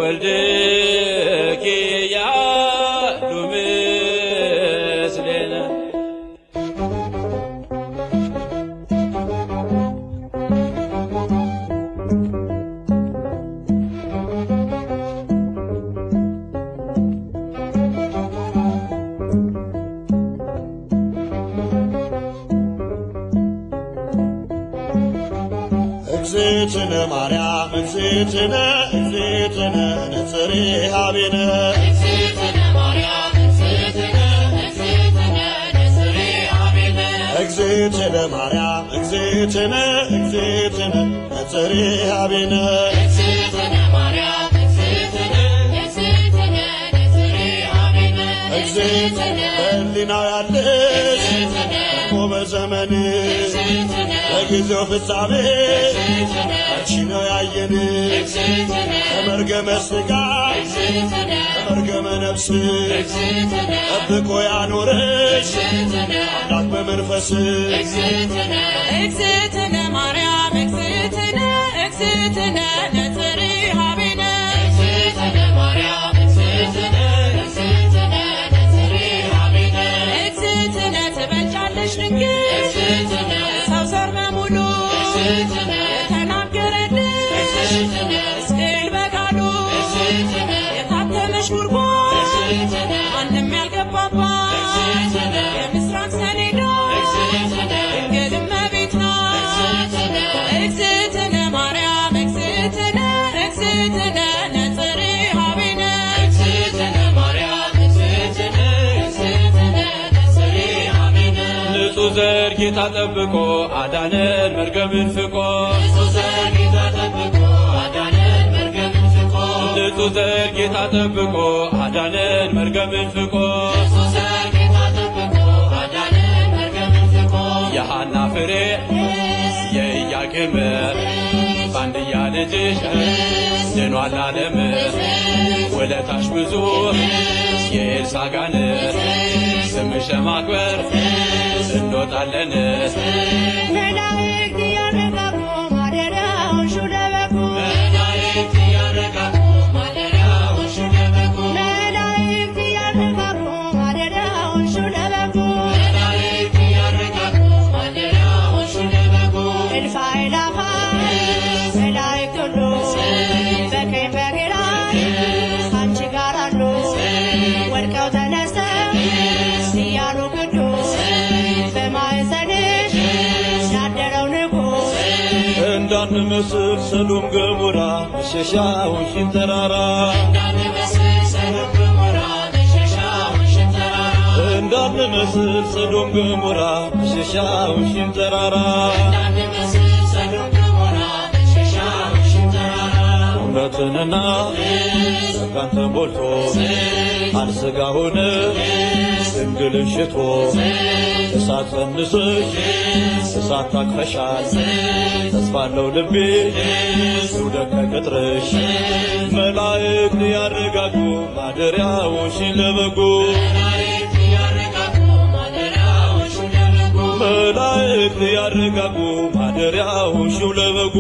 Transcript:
ወልድኪ ያሉ ምስሌነ እግዝእትነ ማርያም እግዝእትነ ነጽሬሃ ቤነ እግዝእትነ ማርያም እግዝእትነ ነጽሬሃ ቤነ እግዝእትነ ማርያም እግዝእትነ ነጽሬሃ ቤነ እግዝእትነ ማርያም እግዝእትነ ነጽሬሃ ቤነ እግዝእትነ በሕሊናው ያለሽ እኮ በዘመንሽ በጊዜው ፍጻሜ አንቺ ነው ያየን ከመርገመ ሥጋ ከመርገመ ነፍስ ጠብቆ ያኖረሽ አምላክ በመንፈስ እግዝእትነ ማርያም እግዝእትነ ነጽሬሃ ቤነ እግዝእትነ ማርያም እግዝእትነ ነጽሬሃ ቤነ እግዝእትነ ትበልጫለሽ ድንግል ሰው ዘር በሙሉ የተናገረልሽ ምስቅል በቃሉ የታተመሽ ጉርጓድ ማንም ያልገባባት የምስራቅ ሰሌዳ ድንግል እመቤት ናት። እግዝእትነ ማርያም እግዝእትነ ነጽሬሃ ቤነ እግዝእትነ ማርያም እግዝእትነ ነጽሬሃ ቤነ ንጹሕ ዘር ጌታ ጠብቆ አዳነን መርገምን ፍቆ ንጹሕ ዘር ጌታ ጠብቆ አዳነን መርገምን ፍቆ ንጹሕ ዘር ጌታ ጠብቆ አዳነን መርገምን ፍቆ ንጹሕ ዘር ጌታ ጠብቆ አዳነን መርገምን ፍቆ የሐና ፍሬ የኢያቄም በአንድያ ልጅሽ ድኗል ዓለም ውለታሽ ብዙ የኤልሳጋን ስምሽ ማክበር እንወጣለን መላእክት ያረጋጉ ማደሪያውን ሹለበኩ መላእክት ያረጋጉ ማደሪያውን ሹለበኩ መላእክት ያረጋጉ ማደሪያውን ሹለበኩ መላእክት ያረጋጉ ማደሪያውን ሹለበኩ እልፍ አእላፋት መላእክት ሁሉ በቀኝ በግራ አንቺ ጋር አሉ ወድቀው ተነስተው እያሉ ቅዱስ በማኅፀንሽ ያደረው ንጉሥ እንዳንመስል ሰዶም ገሞራ መሸሻውሽን ተራራ እንዳንመስል ሰዶም ገሞራ መሸሻውሽን ተራራ እንዳንመስል ሰዶም ገሞራ መሸሻውሽን ተራራ እንዳንመስል ሰዶም ገሞራ መሸሻውሽን ተራራ እውነትንና ጸጋን ተሞልቶ ቃል ሥጋ ሆነ ድንግልን ሽቶ እሳት ጸንሰሽ እሳት ታቅፈሻል ተስፋ አለው ልቤ ይውደቅ ከቅጥርሽ መላእክት ያረጋጉ ማደሪያውሽን ለበጉ መላእክት ያረጋጉ ማደሪያውሽን ለበጉ መላእክት ያረጋጉ ማደሪያውሽን ለበጉ